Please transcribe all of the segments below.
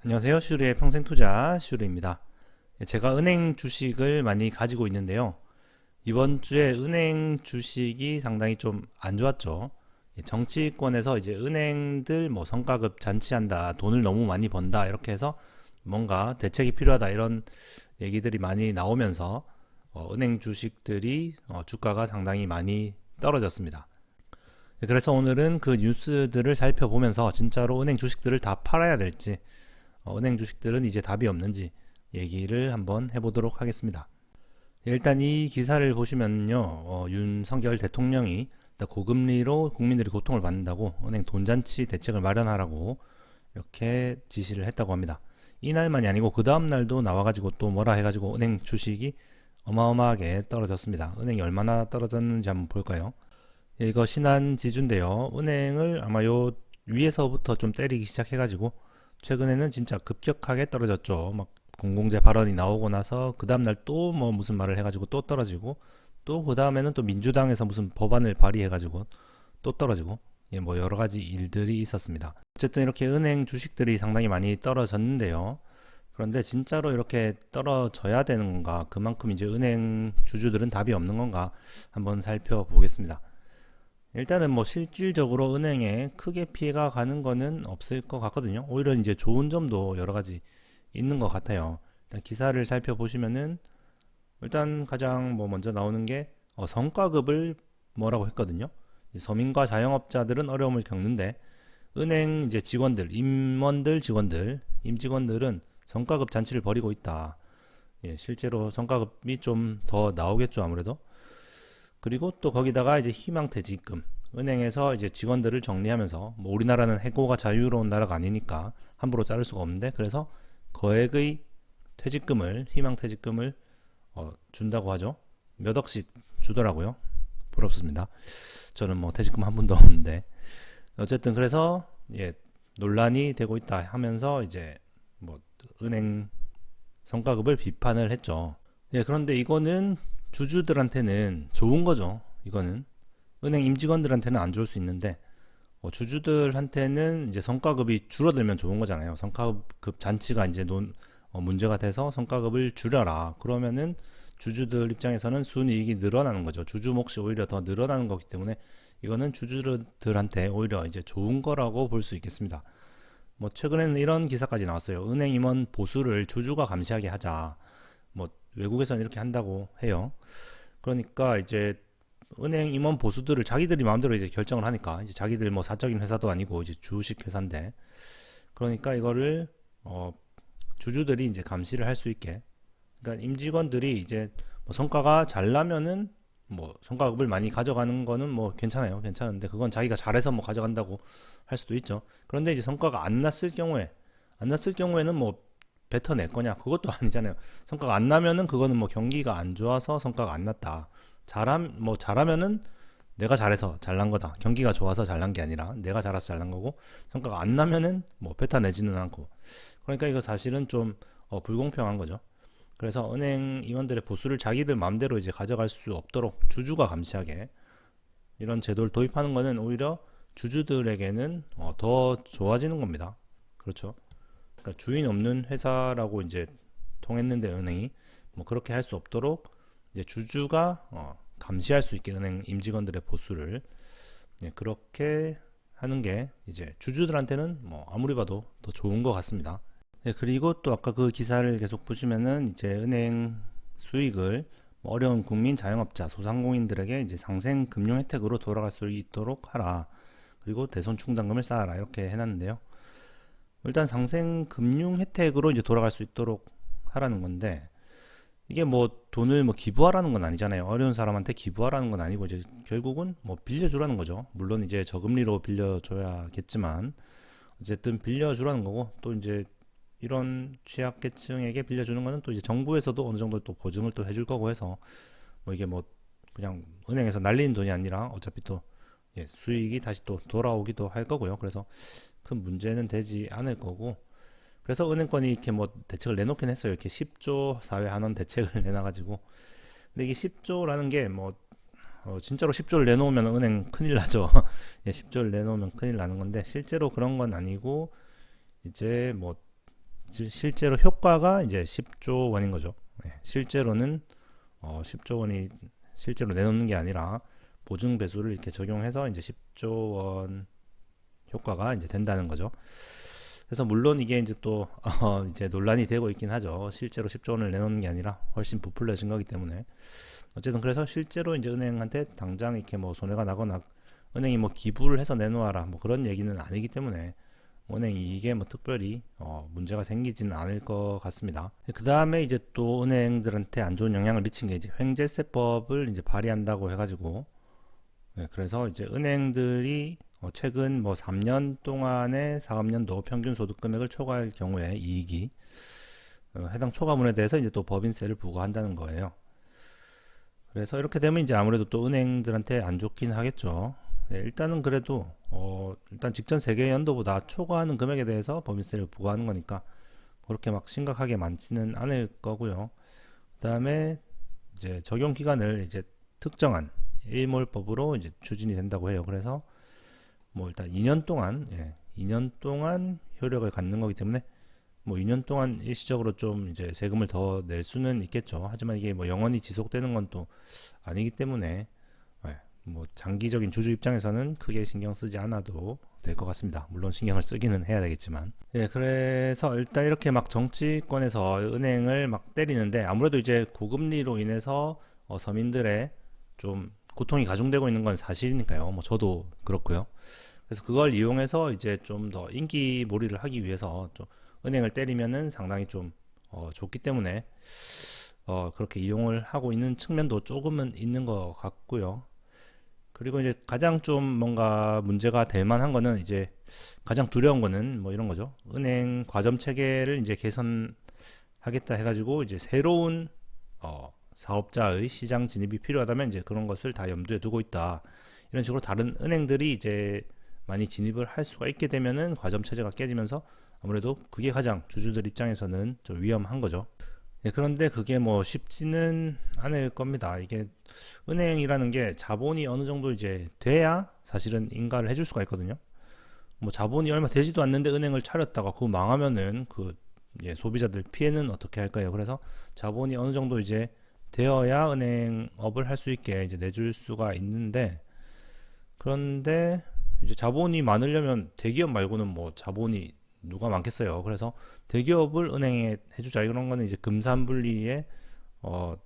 안녕하세요. 슈리의 평생투자 슈리입니다. 제가 은행 주식을 많이 가지고 있는데요. 이번 주에 은행 주식이 상당히 좀 안 좋았죠. 정치권에서 이제 은행들 뭐 성과급 잔치한다, 돈을 너무 많이 번다 이렇게 해서 뭔가 대책이 필요하다 이런 얘기들이 많이 나오면서 은행 주식들이 주가가 상당히 많이 떨어졌습니다. 그래서 오늘은 그 뉴스들을 살펴보면서 진짜로 은행 주식들을 다 팔아야 될지 은행 주식들은 이제 답이 없는지 얘기를 한번 해보도록 하겠습니다. 일단 이 기사를 보시면요, 윤석열 대통령이 고금리로 국민들이 고통을 받는다고 은행 돈잔치 대책을 마련하라고 이렇게 지시를 했다고 합니다. 이날만이 아니고 그 다음 날도 나와가지고 또 뭐라 해가지고 은행 주식이 어마어마하게 떨어졌습니다. 은행이 얼마나 떨어졌는지 한번 볼까요? 이거 신한지주인데요. 은행을 아마 요 위에서부터 좀 때리기 시작해가지고 최근에는 진짜 급격하게 떨어졌죠. 막 공공재 발언이 나오고 나서 그 다음날 또 뭐 무슨 말을 해가지고 또 떨어지고 또 그 다음에는 또 민주당에서 무슨 법안을 발의해가지고 또 떨어지고 뭐 여러 가지 일들이 있었습니다. 어쨌든 이렇게 은행 주식들이 상당히 많이 떨어졌는데요. 그런데 진짜로 이렇게 떨어져야 되는 건가? 그만큼 이제 은행 주주들은 답이 없는 건가? 한번 살펴보겠습니다. 일단은 뭐 실질적으로 은행에 크게 피해가 가는 거는 없을 것 같거든요. 오히려 이제 좋은 점도 여러 가지 있는 것 같아요. 일단 기사를 살펴보시면은 일단 가장 뭐 먼저 나오는 게 성과급을 뭐라고 했거든요. 서민과 자영업자들은 어려움을 겪는데 은행 이제 직원들, 임원들, 직원들, 임직원들은 성과급 잔치를 벌이고 있다. 실제로 성과급이 좀 더 나오겠죠, 아무래도. 그리고 또 거기다가 이제 희망퇴직금, 은행에서 이제 직원들을 정리하면서 뭐 우리나라는 해고가 자유로운 나라가 아니니까 함부로 자를 수가 없는데 그래서 거액의 퇴직금을 희망퇴직금을 준다고 하죠. 몇 억씩 주더라고요. 부럽습니다. 저는 뭐 퇴직금 한 번도 없는데 어쨌든 그래서 논란이 되고 있다 하면서 이제 뭐 은행 성과급을 비판을 했죠. 그런데 이거는 주주들한테는 좋은 거죠. 이거는 은행 임직원들한테는 안 좋을 수 있는데 주주들한테는 이제 성과급이 줄어들면 좋은 거잖아요. 성과급 잔치가 이제 문제가 돼서 성과급을 줄여라. 그러면은 주주들 입장에서는 순이익이 늘어나는 거죠. 주주 몫이 오히려 더 늘어나는 거기 때문에 이거는 주주들한테 오히려 이제 좋은 거라고 볼 수 있겠습니다. 뭐 최근에는 이런 기사까지 나왔어요. 은행 임원 보수를 주주가 감시하게 하자. 뭐 외국에서는 이렇게 한다고 해요. 그러니까 이제 은행 임원 보수들을 자기들이 마음대로 이제 결정을 하니까 이제 자기들 뭐 사적인 회사도 아니고 이제 주식 회사인데 그러니까 이거를 주주들이 이제 감시를 할 수 있게 그러니까 임직원들이 이제 뭐 성과가 잘 나면은 뭐 성과급을 많이 가져가는 거는 뭐 괜찮아요. 괜찮은데 그건 자기가 잘해서 뭐 가져간다고 할 수도 있죠. 그런데 이제 성과가 안 났을 경우에는 뭐 뱉어낼 거냐? 그것도 아니잖아요. 성과가 안 나면은 그거는 뭐 경기가 안 좋아서 성과가 안 났다. 잘하면은 내가 잘해서 잘난 거다. 경기가 좋아서 잘난 게 아니라 내가 잘해서 잘난 거고 성과가 안 나면은 뭐 뱉어내지는 않고. 그러니까 이거 사실은 좀 불공평한 거죠. 그래서 은행 임원들의 보수를 자기들 마음대로 이제 가져갈 수 없도록 주주가 감시하게 이런 제도를 도입하는 거는 오히려 주주들에게는 더 좋아지는 겁니다. 그렇죠. 그러니까 주인 없는 회사라고 이제 통했는데 은행이 뭐 그렇게 할 수 없도록 이제 주주가 감시할 수 있게 은행 임직원들의 보수를 그렇게 하는 게 이제 주주들한테는 뭐 아무리 봐도 더 좋은 것 같습니다. 그리고 또 아까 그 기사를 계속 보시면은 이제 은행 수익을 뭐 어려운 국민, 자영업자, 소상공인들에게 이제 상생 금융 혜택으로 돌아갈 수 있도록 하라. 그리고 대손 충당금을 쌓아라 이렇게 해놨는데요. 일단 상생 금융 혜택으로 이제 돌아갈 수 있도록 하라는 건데 이게 뭐 돈을 뭐 기부하라는 건 아니잖아요. 어려운 사람한테 기부하라는 건 아니고 이제 결국은 뭐 빌려주라는 거죠. 물론 이제 저금리로 빌려줘야겠지만 어쨌든 빌려주라는 거고 또 이제 이런 취약계층에게 빌려주는 거는 또 이제 정부에서도 어느 정도 또 보증을 또 해줄 거고 해서 뭐 이게 뭐 그냥 은행에서 날리는 돈이 아니라 어차피 또 수익이 다시 또 돌아오기도 할 거고요. 그래서 큰 문제는 되지 않을 거고 그래서 은행권이 이렇게 뭐 대책을 내놓긴 했어요. 이렇게 10조 사회 한원 대책을 내놔가지고 근데 이게 10조라는 게 뭐 진짜로 10조를 내놓으면 은행 큰일 나죠. 10조를 내놓으면 큰일 나는 건데 실제로 그런 건 아니고 이제 뭐 실제로 효과가 이제 10조 원인 거죠. 실제로는 10조 원이 실제로 내놓는 게 아니라 보증 배수를 이렇게 적용해서 이제 10조 원 효과가 이제 된다는 거죠. 그래서 물론 이게 이제 또 이제 논란이 되고 있긴 하죠. 실제로 10조 원을 내놓는 게 아니라 훨씬 부풀려진 거기 때문에. 어쨌든 그래서 실제로 이제 은행한테 당장 이렇게 뭐 손해가 나거나 은행이 뭐 기부를 해서 내놓아라 뭐 그런 얘기는 아니기 때문에 은행이 이게 뭐 특별히 문제가 생기지는 않을 것 같습니다. 그 다음에 이제 또 은행들한테 안 좋은 영향을 미친 게 이제 횡재세법을 이제 발의한다고 해가지고 그래서 이제 은행들이 최근 뭐 3년 동안의 사업연도 평균 소득 금액을 초과할 경우에 이익이 해당 초과분에 대해서 이제 또 법인세를 부과한다는 거예요. 그래서 이렇게 되면 이제 아무래도 또 은행들한테 안 좋긴 하겠죠. 일단은 그래도 일단 직전 세계 연도보다 초과하는 금액에 대해서 법인세를 부과하는 거니까 그렇게 막 심각하게 많지는 않을 거고요. 그다음에 이제 적용 기간을 이제 특정한 일몰법으로 이제 추진이 된다고 해요. 그래서 뭐 일단 2년 동안 2년 동안 효력을 갖는 거기 때문에 뭐 2년 동안 일시적으로 좀 이제 세금을 더 낼 수는 있겠죠. 하지만 이게 뭐 영원히 지속되는 건 또 아니기 때문에 뭐 장기적인 주주 입장에서는 크게 신경 쓰지 않아도 될 것 같습니다. 물론 신경을 쓰기는 해야 되겠지만. 그래서 일단 이렇게 막 정치권에서 은행을 막 때리는데 아무래도 이제 고금리로 인해서 서민들의 좀 고통이 가중되고 있는 건 사실이니까요. 뭐 저도 그렇고요. 그래서 그걸 이용해서 이제 좀 더 인기몰이를 하기 위해서 좀 은행을 때리면은 상당히 좀 좋기 때문에 그렇게 이용을 하고 있는 측면도 조금은 있는 것 같고요. 그리고 이제 가장 좀 뭔가 문제가 될 만한 거는 이제 가장 두려운 거는 뭐 이런 거죠. 은행 과점 체계를 이제 개선하겠다 해가지고 이제 새로운 사업자의 시장 진입이 필요하다면 이제 그런 것을 다 염두에 두고 있다. 이런 식으로 다른 은행들이 이제 많이 진입을 할 수가 있게 되면은 과점 체제가 깨지면서 아무래도 그게 가장 주주들 입장에서는 좀 위험한 거죠. 그런데 그게 뭐 쉽지는 않을 겁니다. 이게 은행이라는 게 자본이 어느 정도 이제 돼야 사실은 인가를 해줄 수가 있거든요. 뭐 자본이 얼마 되지도 않는데 은행을 차렸다가 그거 망하면은 그 소비자들 피해는 어떻게 할까요? 그래서 자본이 어느 정도 이제 되어야 은행업을 할 수 있게 이제 내줄 수가 있는데 그런데 이제 자본이 많으려면 대기업 말고는 뭐 자본이 누가 많겠어요. 그래서 대기업을 은행에 해주자 이런 거는 이제 금산분리에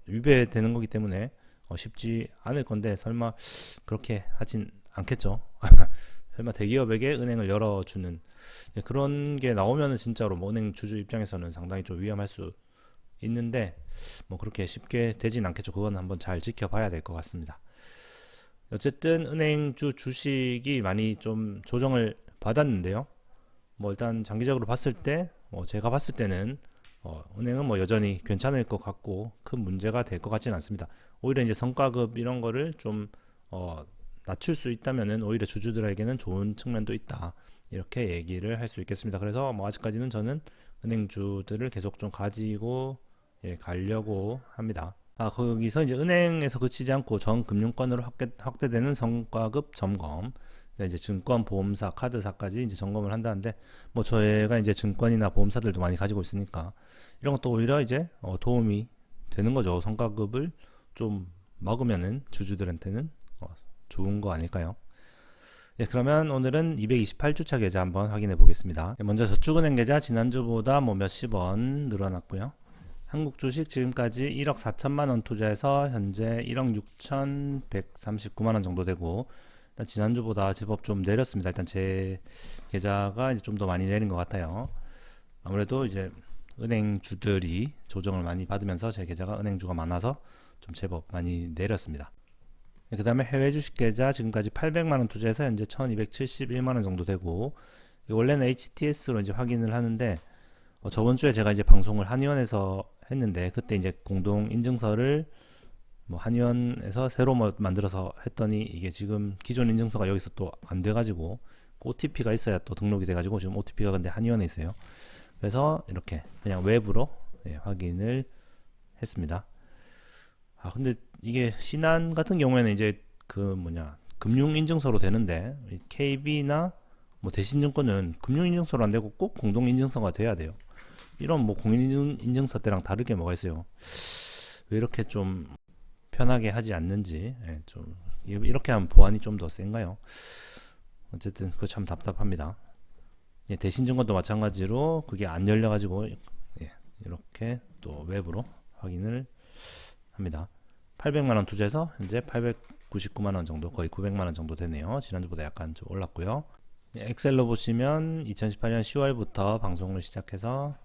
위배되는 거기 때문에 쉽지 않을 건데 설마 그렇게 하진 않겠죠. 설마 대기업에게 은행을 열어주는 그런 게 나오면은 진짜로 뭐 은행 주주 입장에서는 상당히 좀 위험할 수 있는데 뭐 그렇게 쉽게 되진 않겠죠. 그건 한번 잘 지켜봐야 될 것 같습니다. 어쨌든 은행주 주식이 많이 좀 조정을 받았는데요. 뭐 일단 장기적으로 봤을 때 제가 봤을 때는 은행은 뭐 여전히 괜찮을 것 같고 큰 문제가 될 것 같지는 않습니다. 오히려 이제 성과급 이런 거를 좀 낮출 수 있다면은 오히려 주주들에게는 좋은 측면도 있다. 이렇게 얘기를 할 수 있겠습니다. 그래서 뭐 아직까지는 저는 은행주들을 계속 좀 가지고 가려고 합니다. 거기서 이제 은행에서 그치지 않고 전 금융권으로 확대되는 성과급 점검. 이제 증권, 보험사, 카드사까지 이제 점검을 한다는데 뭐 저희가 이제 증권이나 보험사들도 많이 가지고 있으니까 이런 것도 오히려 이제 도움이 되는 거죠. 성과급을 좀 먹으면은 주주들한테는 좋은 거 아닐까요? 그러면 오늘은 228주차 계좌 한번 확인해 보겠습니다. 먼저 저축은행 계좌 지난주보다 뭐 몇십 원 늘어났고요. 한국 주식 지금까지 1억 4천만 원 투자해서 현재 1억 6,139만 원 정도 되고 일단 지난주보다 제법 좀 내렸습니다. 일단 제 계좌가 이제 좀 더 많이 내린 것 같아요. 아무래도 이제 은행주들이 조정을 많이 받으면서 제 계좌가 은행주가 많아서 좀 제법 많이 내렸습니다. 그 다음에 해외 주식 계좌 지금까지 800만원 투자해서 현재 1271만원 정도 되고 원래는 HTS로 이제 확인을 하는데 저번 주에 제가 이제 방송을 한의원에서 했는데 그때 이제 공동 인증서를 뭐 한의원에서 새로 뭐 만들어서 했더니 이게 지금 기존 인증서가 여기서 또 안 돼가지고 OTP가 있어야 또 등록이 돼가지고 지금 OTP가 근데 한의원에 있어요. 그래서 이렇게 그냥 외부로 확인을 했습니다. 근데 이게 신한 같은 경우에는 이제 그 금융인증서로 되는데 KB나 뭐 대신증권은 금융인증서로 안 되고 꼭 공동인증서가 돼야 돼요. 이런 뭐 공인인증서 때랑 다르게 뭐가 있어요. 왜 이렇게 좀 편하게 하지 않는지, 예, 좀 이렇게 하면 보안이 좀 더 센가요? 어쨌든 그거 참 답답합니다. 예, 대신증권도 마찬가지로 그게 안 열려가지고, 예, 이렇게 또 외부로 확인을 합니다. 800만원 투자해서 현재 899만원 정도, 거의 900만원 정도 되네요. 지난주보다 약간 좀 올랐고요. 예, 엑셀로 보시면 2018년 10월부터 방송을 시작해서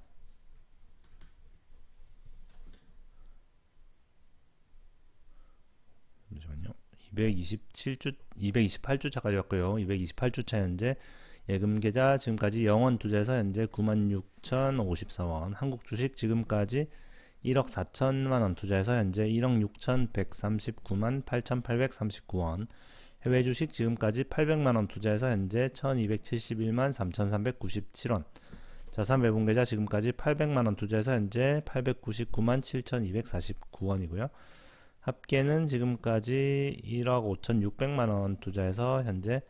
잠시만요. 228주차까지 왔고요. 228주차 현재 예금 계좌 지금까지 영원 투자해서 현재 96,054원, 한국 주식 지금까지 1억 4천만 원 투자해서 현재 1억 6,139만 8,839원, 해외 주식 지금까지 800만 원 투자해서 현재 1,271만 3,397원, 자산 배분 계좌 지금까지 800만 원 투자해서 현재 899만 7,249원이고요. 합계는 지금까지 1억 5,600만 원 투자해서 현재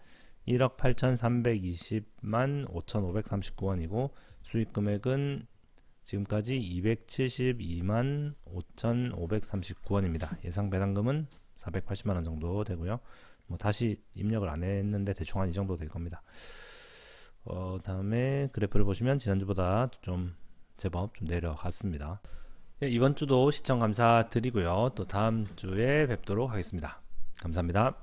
1억 8,320만 5,539원이고 수익 금액은 지금까지 272만 5,539원입니다. 예상 배당금은 480만 원 정도 되고요. 뭐 다시 입력을 안 했는데 대충 한 이 정도 될 겁니다. 다음에 그래프를 보시면 지난주보다 좀 제법 좀 내려갔습니다. 네, 이번 주도 시청 감사드리고요. 또 다음 주에 뵙도록 하겠습니다. 감사합니다.